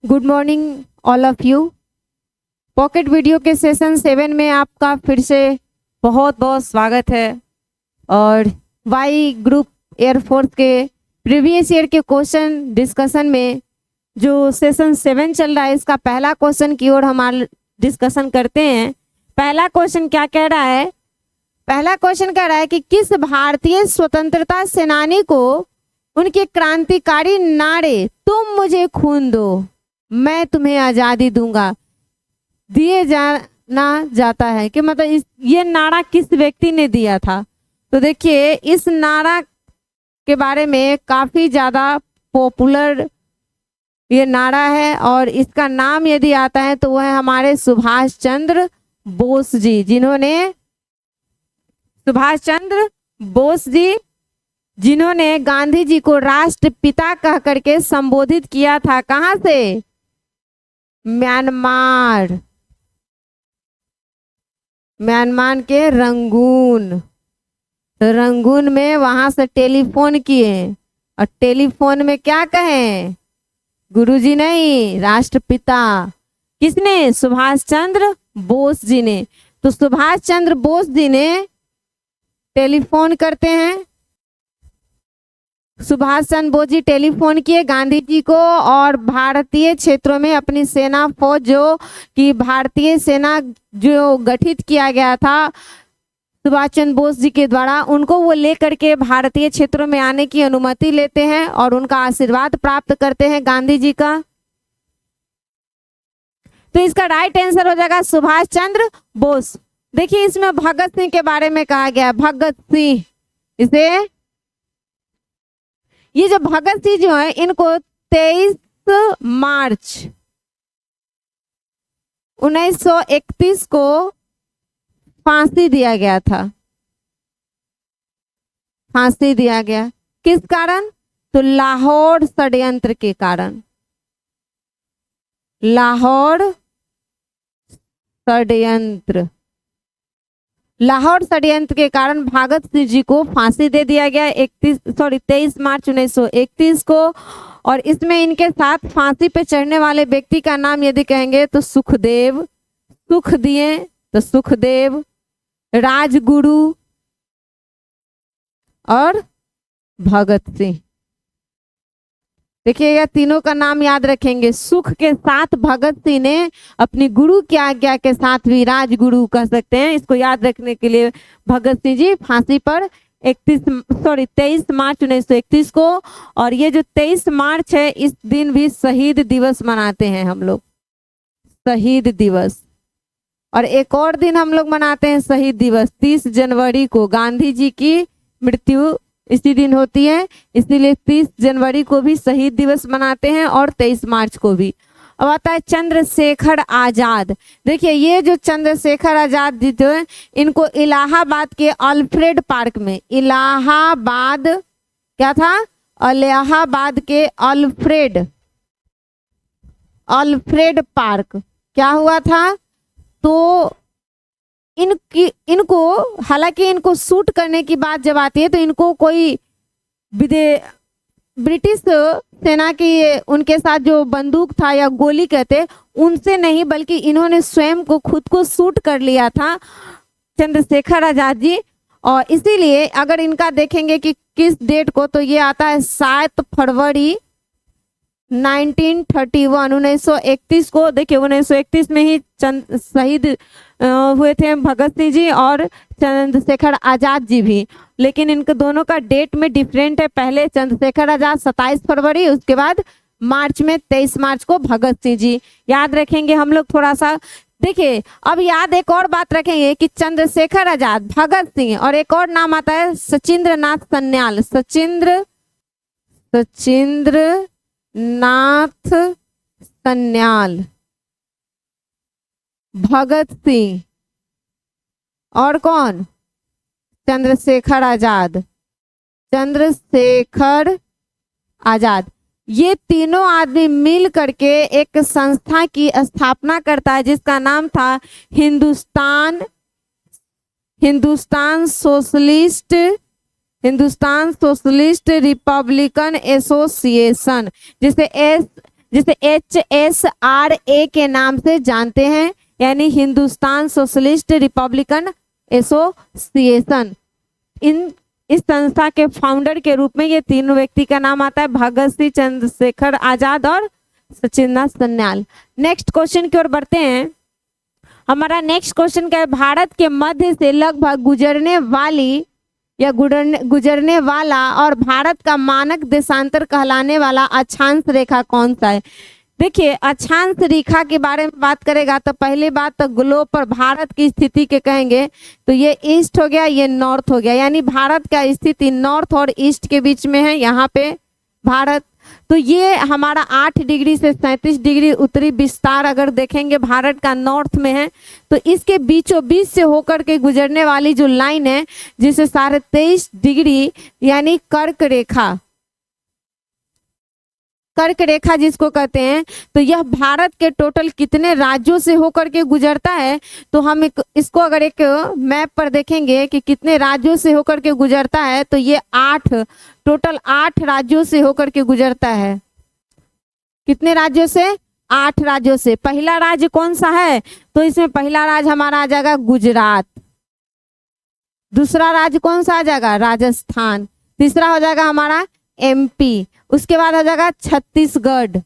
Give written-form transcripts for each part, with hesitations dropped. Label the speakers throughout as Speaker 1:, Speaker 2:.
Speaker 1: Good morning all of you. Pocket video के session 7 में आपका फिर से बहुत बहुत स्वागत है। और वाई ग्रुप एयरफोर्स के प्रीवियस ईयर के क्वेश्चन डिस्कशन में जो सेशन 7 चल रहा है, इसका पहला क्वेश्चन की ओर हम डिस्कशन करते हैं। पहला क्वेश्चन क्या कह रहा है? पहला क्वेश्चन कह रहा है कि किस भारतीय स्वतंत्रता सेनानी को उनके क्रांतिकारी नारे "तुम मुझे खून दो, मैं तुम्हें आजादी दूंगा" दिए जाना जाता है कि मतलब ये नारा किस व्यक्ति ने दिया था? तो देखिए, इस नारा के बारे में काफी ज्यादा पॉपुलर ये नारा है और इसका नाम यदि आता है तो वह है हमारे सुभाष चंद्र बोस जी, जिन्होंने गांधी जी को राष्ट्रपिता कह करके संबोधित किया था। कहां से? म्यांमार के रंगून में वहां से टेलीफोन किए और टेलीफोन में क्या कहें? गुरुजी नहीं, राष्ट्रपिता। किसने? सुभाष चंद्र बोस जी ने। तो सुभाष चंद्र बोस जी ने टेलीफोन करते हैं, सुभाष चंद्र बोस जी टेलीफोन किए गांधी जी को और भारतीय क्षेत्रों में अपनी सेना फौज भारतीय सेना जो गठित किया गया था सुभाष चंद्र बोस जी के द्वारा, उनको वो लेकर के भारतीय क्षेत्रों में आने की अनुमति लेते हैं और उनका आशीर्वाद प्राप्त करते हैं गांधी जी का। तो इसका राइट आंसर हो जाएगा सुभाष चंद्र बोस। देखिए, इसमें भगत सिंह के बारे में कहा गया। भगत सिंह, ये जो भगत सिंह जो है, इनको 23 मार्च 1931 को फांसी दिया गया था। फांसी दिया गया किस कारण? तो लाहौर षड्यंत्र के कारण। लाहौर षड्यंत्र के कारण भगत सिंह जी को फांसी दे दिया गया 23 मार्च 1931 को। और इसमें इनके साथ फांसी पे चढ़ने वाले व्यक्ति का नाम यदि कहेंगे तो सुखदेव, सुखदेव, राजगुरु और भगत सिंह। देखिएगा, तीनों का नाम याद रखेंगे। सुख के साथ भगत सिंह ने अपनी गुरु की आज्ञा के साथ भी राजगुरु कह सकते हैं, इसको याद रखने के लिए भगत सिंह जी फांसी पर 23 मार्च 1931 को। और ये जो 23 मार्च है, इस दिन भी शहीद दिवस मनाते हैं हम लोग, शहीद दिवस। और एक और दिन हम लोग मनाते हैं शहीद दिवस, 30 जनवरी को। गांधी जी की मृत्यु इसी दिन होती है, इसीलिए 30 जनवरी को भी शहीद दिवस मनाते हैं और 23 मार्च को भी। अब आता है चंद्रशेखर आजाद। देखिए, ये जो चंद्रशेखर आजाद जी थे, इनको इलाहाबाद के अल्फ्रेड पार्क में, इलाहाबाद क्या था? इलाहाबाद के अल्फ्रेड पार्क क्या हुआ था? तो इनको हालांकि इनको शूट करने की बात जब आती है तो इनको कोई ब्रिटिश सेना की उनके साथ जो बंदूक था या गोली कहते, उनसे नहीं, बल्कि इन्होंने स्वयं को खुद को शूट कर लिया था चंद्रशेखर आजाद जी। और इसीलिए अगर इनका देखेंगे कि किस डेट को, तो ये आता है 7 फरवरी 1931 को। देखिए, 1931 में ही शहीद हुए थे भगत सिंह जी और चंद्रशेखर आजाद जी भी, लेकिन इनके दोनों का डेट में डिफरेंट है। पहले चंद्रशेखर आजाद 27 फरवरी, उसके बाद मार्च में 23 मार्च को भगत सिंह जी। याद रखेंगे हम लोग थोड़ा सा। देखिए, अब याद एक और बात रखेंगे कि चंद्रशेखर आजाद, भगत सिंह और एक और नाम आता है सचिंद्र नाथ सन्याल। सचिंद्र नाथ सन्याल, भगत सिंह और कौन? चंद्रशेखर आजाद। ये तीनों आदमी मिल करके एक संस्था की स्थापना करता है जिसका नाम था हिंदुस्तान सोशलिस्ट रिपब्लिकन एसोसिएशन, जिसे जिसे HSRA के नाम से जानते हैं, यानी हिंदुस्तान सोशलिस्ट रिपब्लिकन एसोसिएशन। इस संस्था के फाउंडर के रूप में ये तीनों व्यक्ति का नाम आता है, भगत सिंह, चंद्रशेखर आजाद और सचिंद्र सन्याल। नेक्स्ट क्वेश्चन की ओर बढ़ते हैं। हमारा नेक्स्ट क्वेश्चन क्या है, भारत के मध्य से लगभग गुजरने वाली या गुजरने वाला और भारत का मानक देशांतर कहलाने वाला अक्षांश रेखा कौन सा है। देखिए, अक्षांश रेखा के बारे में बात करेगा तो पहले बात तो ग्लोब पर भारत की स्थिति के कहेंगे तो ये ईस्ट हो गया, ये नॉर्थ हो गया, यानी भारत का स्थिति नॉर्थ और ईस्ट के बीच में है यहाँ पे भारत। तो ये हमारा 8 डिग्री से 37 डिग्री उत्तरी विस्तार अगर देखेंगे भारत का नॉर्थ में है, तो इसके बीचों बीच से होकर के गुजरने वाली जो लाइन है जिसे 23.5 डिग्री यानी कर्क रेखा, कर्क रेखा जिसको कहते हैं, तो यह भारत के टोटल कितने राज्यों से होकर के गुजरता है। तो हम इसको अगर एक मैप पर देखेंगे कि कितने राज्यों से होकर के गुजरता है, तो ये टोटल 8 राज्यों से होकर के गुजरता है। कितने राज्यों से? 8 राज्यों से। पहला राज्य कौन सा है, तो इसमें पहला राज्य हमारा आ जाएगा गुजरात, दूसरा राज्य कौन सा आ जाएगा राजस्थान, तीसरा हो जाएगा हमारा MP, उसके बाद आ जाएगा छत्तीसगढ़,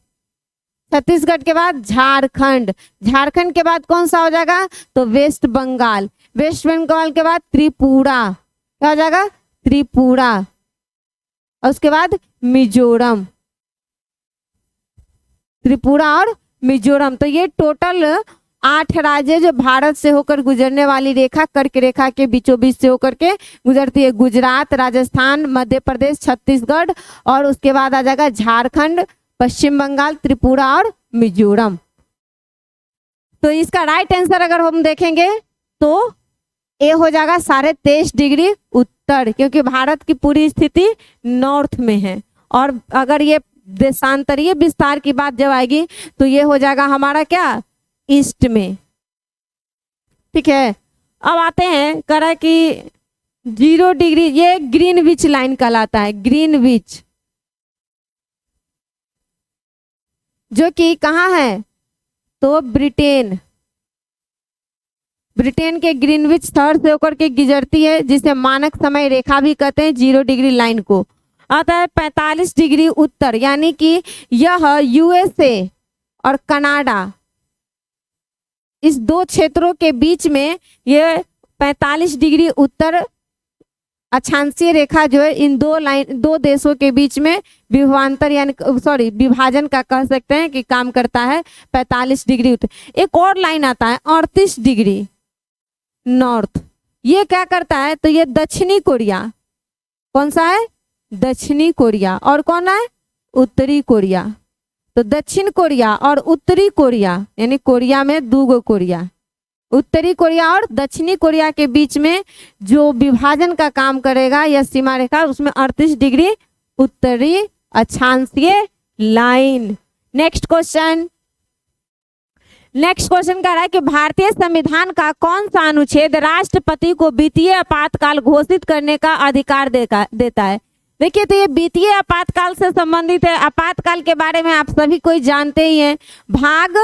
Speaker 1: छत्तीसगढ़ के बाद झारखंड, झारखंड के बाद कौन सा हो जाएगा तो वेस्ट बंगाल, वेस्ट बंगाल के बाद त्रिपुरा, क्या हो जाएगा त्रिपुरा, और उसके बाद मिजोरम, त्रिपुरा और मिजोरम। तो ये टोटल 8 राज्य जो भारत से होकर गुजरने वाली रेखा कर्क रेखा के बीचों बीच से होकर के गुजरती है। गुजरात, राजस्थान, मध्य प्रदेश, छत्तीसगढ़ और उसके बाद आ जाएगा झारखंड, पश्चिम बंगाल, त्रिपुरा और मिजोरम। तो इसका राइट आंसर अगर हम देखेंगे तो ए हो जाएगा 23.5 डिग्री उत्तर, क्योंकि भारत की पूरी स्थिति नॉर्थ में है। और अगर ये देशांतरीय विस्तार की बात जब आएगी तो ये हो जाएगा हमारा क्या ईस्ट में। ठीक है, अब आते हैं करा कि 0 डिग्री, ये ग्रीनविच लाइन कहलाता है, ग्रीनविच, जो कि कहाँ है तो ब्रिटेन, ब्रिटेन के ग्रीनविच शहर से होकर के गुजरती है, जिसे मानक समय रेखा भी कहते हैं। 0 डिग्री लाइन को आता है 45 डिग्री उत्तर, यानी कि यह USA और कनाडा इस 2 क्षेत्रों के बीच में ये 45 डिग्री उत्तर अक्षांशीय रेखा जो है इन 2 देशों के बीच में विभांतर यानी विभाजन का कह सकते हैं कि काम करता है 45 डिग्री उत्तर। एक और लाइन आता है 38 डिग्री नॉर्थ, ये क्या करता है तो ये दक्षिणी कोरिया, कौन सा है दक्षिणी कोरिया, और कौन है उत्तरी कोरिया। तो दक्षिण कोरिया और उत्तरी कोरिया, यानी कोरिया में 2 कोरिया, उत्तरी कोरिया और दक्षिणी कोरिया के बीच में जो विभाजन का काम करेगा यह सीमा रेखा, उसमें 38 डिग्री उत्तरी अक्षांशीय लाइन। नेक्स्ट क्वेश्चन कह रहा है कि भारतीय संविधान का कौन सा अनुच्छेद राष्ट्रपति को वित्तीय आपातकाल घोषित करने का अधिकार देता है। देखिए, तो ये वित्तीय आपातकाल से संबंधित है। आपातकाल के बारे में आप सभी कोई जानते ही हैं। भाग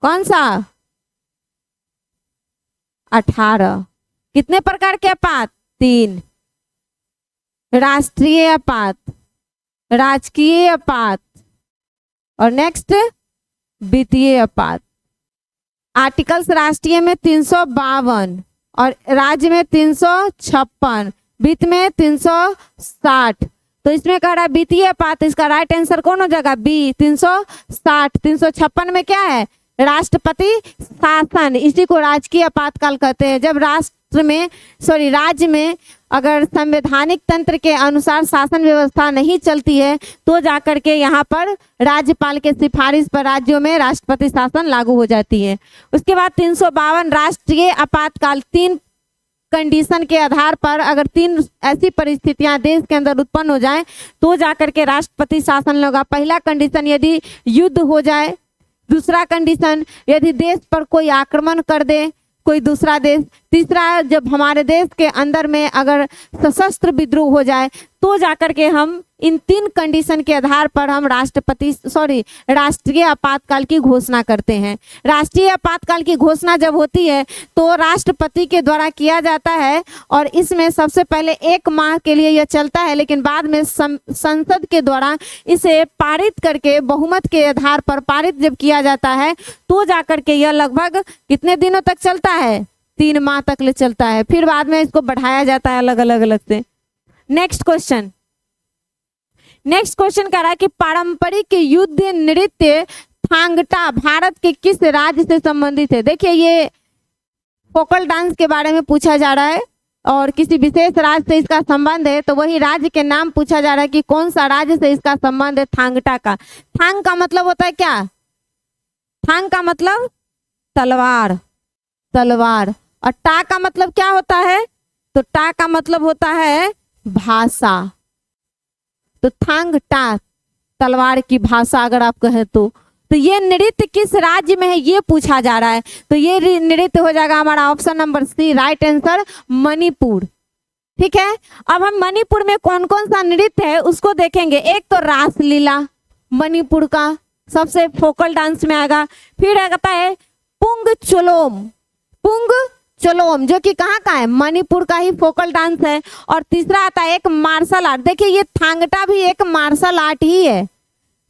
Speaker 1: कौन सा 18, कितने प्रकार के आपात 3, राष्ट्रीय आपात, राजकीय आपात और नेक्स्ट वित्तीय आपात। आर्टिकल्स राष्ट्रीय में 352 और राज्य में 356, वित्त में 360। तो इसमें कह रहा है वित्तीय आपात, इसका राइट आंसर कौन हो जाएगा बी 360। 356 में क्या है राष्ट्रपति शासन, इसी को राजकीय आपातकाल कहते हैं। जब राज्य में अगर संवैधानिक तंत्र के अनुसार शासन व्यवस्था नहीं चलती है तो जाकर के यहाँ पर राज्यपाल के सिफारिश पर राज्यों में राष्ट्रपति शासन लागू हो जाती है। उसके बाद 352 राष्ट्रीय आपातकाल, 3 कंडीशन के आधार पर अगर 3 ऐसी परिस्थितियां देश के अंदर उत्पन्न हो जाएं तो जाकर के राष्ट्रपति शासन लगा। पहला कंडीशन यदि युद्ध हो जाए, दूसरा कंडीशन यदि देश पर कोई आक्रमण कर दे कोई दूसरा देश, तीसरा जब हमारे देश के अंदर में अगर सशस्त्र विद्रोह हो जाए तो जाकर के हम इन 3 कंडीशन के आधार पर हम राष्ट्रीय आपातकाल की घोषणा करते हैं। राष्ट्रीय आपातकाल की घोषणा जब होती है तो राष्ट्रपति के द्वारा किया जाता है और इसमें सबसे पहले 1 माह के लिए यह चलता है, लेकिन बाद में संसद के द्वारा इसे पारित करके बहुमत के आधार पर पारित जब किया जाता है तो जाकर के यह लगभग कितने दिनों तक चलता है, 3 माह तक ले चलता है। फिर बाद में इसको बढ़ाया जाता है अलग से। नेक्स्ट क्वेश्चन कह रहा है कि पारंपरिक युद्ध नृत्य थांगटा भारत के किस राज्य से संबंधित है। देखिए ये फोकल डांस के बारे में पूछा जा रहा है और किसी विशेष राज्य से इसका संबंध है, तो वही राज्य के नाम पूछा जा रहा है कि कौन सा राज्य से इसका संबंध है थांगटा का। थांग का मतलब होता है क्या? थांग का मतलब तलवार और टा का मतलब क्या होता है? तो टा का मतलब होता है भाषा। तो थांग टा तलवार की भाषा अगर आप कहें तो ये नृत्य किस राज्य में है ये पूछा जा रहा है। तो ये नृत्य हो जाएगा हमारा option number C, right answer Manipur. ठीक है, अब हम मणिपुर में कौन कौन सा नृत्य है उसको देखेंगे। एक तो रासलीला मणिपुर का सबसे फोकल डांस में आएगा। फिर आता है पुंग चलोम जो कि कहाँ का है, मणिपुर का ही फोकल डांस है। और तीसरा आता है एक मार्शल आर्ट। देखिए ये थांगटा भी एक मार्शल आर्ट ही है,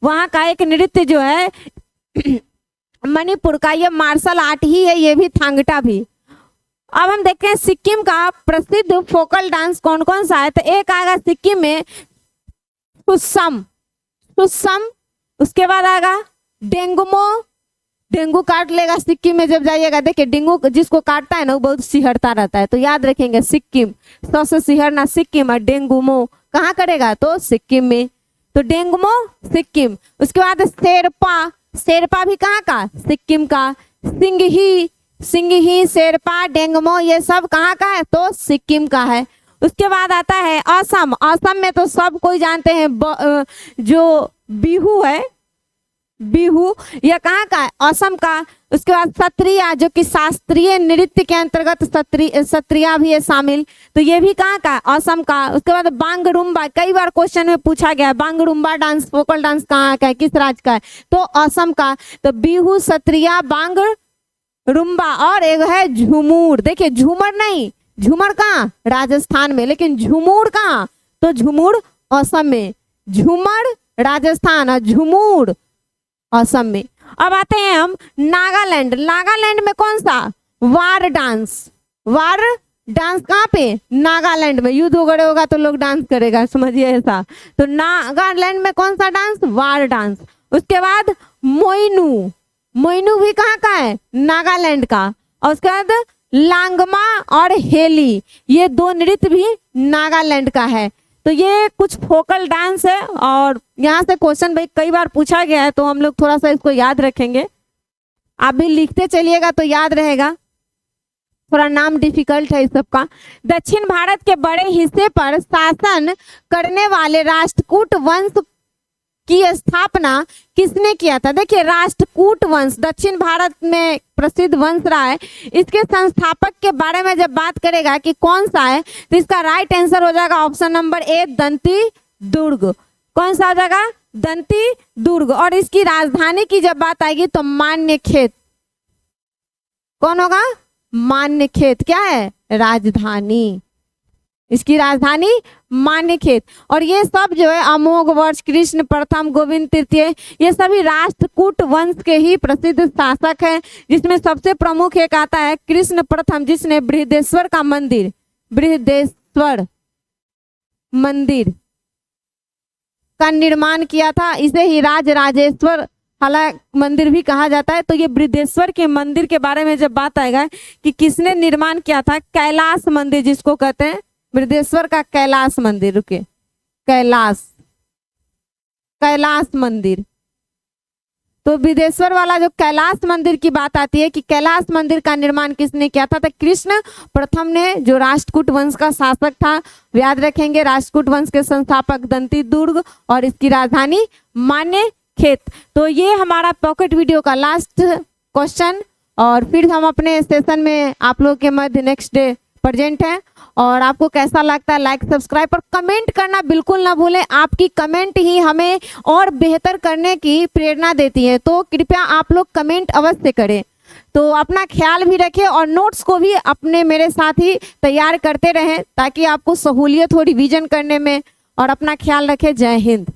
Speaker 1: वहाँ का एक नृत्य जो है मणिपुर का, ये मार्शल आर्ट ही है, ये भी थांगटा भी। अब हम देखते हैं सिक्किम का प्रसिद्ध फोकल डांस कौन कौन सा है। तो एक आएगा सिक्किम में फुस्सम, उसके बाद आएगा डेंगू काट लेगा सिक्किम में जब जाइएगा। देखिए डेंगू जिसको काटता है ना वो बहुत सिहरता रहता है, तो याद रखेंगे सिक्किम, सबसे सिहरना सिक्किम और डेंगूमो कहाँ करेगा तो सिक्किम में। तो डेंगूमो सिक्किम। उसके बाद शेरपा भी कहाँ का, सिक्किम का। सिंगही शेरपा डेंगमो ये सब कहाँ का है तो सिक्किम का है। उसके बाद आता है असम में तो सब कोई जानते हैं जो बिहू है, बिहू यह कहाँ का है, असम का। उसके बाद सत्रिया जो कि शास्त्रीय नृत्य के अंतर्गत सत्रिया भी है शामिल, तो ये भी कहाँ का है, असम का। उसके बाद बांगरुम्बा, कई बार क्वेश्चन में पूछा गया बांगरुम्बा डांस फोकल डांस कहाँ का है, किस राज्य का है, तो असम का। तो बिहू, सत्रिया, बांगरुम्बा और एक है झूमर। देखिए झूमर नहीं, झूमर कहाँ राजस्थान में, लेकिन झूमर कहाँ तो झूमर असम में, झूमर राजस्थान और झूमर असम में। अब आते हैं हम नागालैंड में कौन सा, वार डांस कहाँ पे, नागालैंड में। युद्ध वगैरह होगा तो लोग डांस करेगा, समझिए ऐसा। तो नागालैंड में कौन सा डांस, वार डांस। उसके बाद मोइनू भी कहाँ का है, नागालैंड का। और उसके बाद लांगमा और हेली, ये 2 नृत्य भी नागालैंड का है। तो ये कुछ फोकल डांस है और यहाँ से क्वेश्चन भाई कई बार पूछा गया है, तो हम लोग थोड़ा सा इसको याद रखेंगे। आप भी लिखते चलिएगा तो याद रहेगा, थोड़ा नाम डिफिकल्ट है इस सबका। दक्षिण भारत के बड़े हिस्से पर शासन करने वाले राष्ट्रकूट वंश की स्थापना किसने किया था। देखिए राष्ट्रकूट वंश दक्षिण भारत में प्रसिद्ध वंश रहा है। इसके संस्थापक के बारे में जब बात करेगा कि कौन सा है, तो इसका राइट आंसर हो जाएगा ऑप्शन नंबर ए, दंती दुर्ग। कौन सा हो जाएगा, दंती दुर्ग। और इसकी राजधानी की जब बात आएगी तो मान्यखेत। कौन होगा, मान्यखेत क्या है, राजधानी, इसकी राजधानी मान्यखेत। और ये सब जो है अमोघ वर्ष, कृष्ण प्रथम, गोविंद तृतीय, ये सभी राष्ट्रकूट वंश के ही प्रसिद्ध शासक हैं, जिसमें सबसे प्रमुख एक आता है कृष्ण प्रथम, जिसने बृहदेश्वर मंदिर का निर्माण किया था। इसे ही राजराजेश्वर मंदिर भी कहा जाता है। तो ये बृहदेश्वर के मंदिर के बारे में जब बात आएगा कि किसने निर्माण किया था, कैलाश मंदिर जिसको कहते हैं, बृहदेश्वर का कैलाश मंदिर, रुके कैलाश मंदिर। तो बृहदेश्वर वाला जो कैलाश मंदिर की बात आती है कि कैलाश मंदिर का निर्माण किसने किया था, तो कृष्ण प्रथम ने, जो राष्ट्रकूट वंश का शासक था। याद रखेंगे राष्ट्रकूट वंश के संस्थापक दंती दुर्ग और इसकी राजधानी मान्यखेत। तो ये हमारा पॉकेट वीडियो का लास्ट क्वेश्चन, और फिर हम अपने सेशन में आप लोग के मध्य नेक्स्ट डे प्रेजेंट हैं। और आपको कैसा लगता है लाइक सब्सक्राइब और कमेंट करना बिल्कुल ना भूलें। आपकी कमेंट ही हमें और बेहतर करने की प्रेरणा देती है, तो कृपया आप लोग कमेंट अवश्य करें। तो अपना ख्याल भी रखें और नोट्स को भी अपने मेरे साथ ही तैयार करते रहें ताकि आपको सहूलियत हो रिवीजन करने में। और अपना ख्याल रखें। जय हिंद।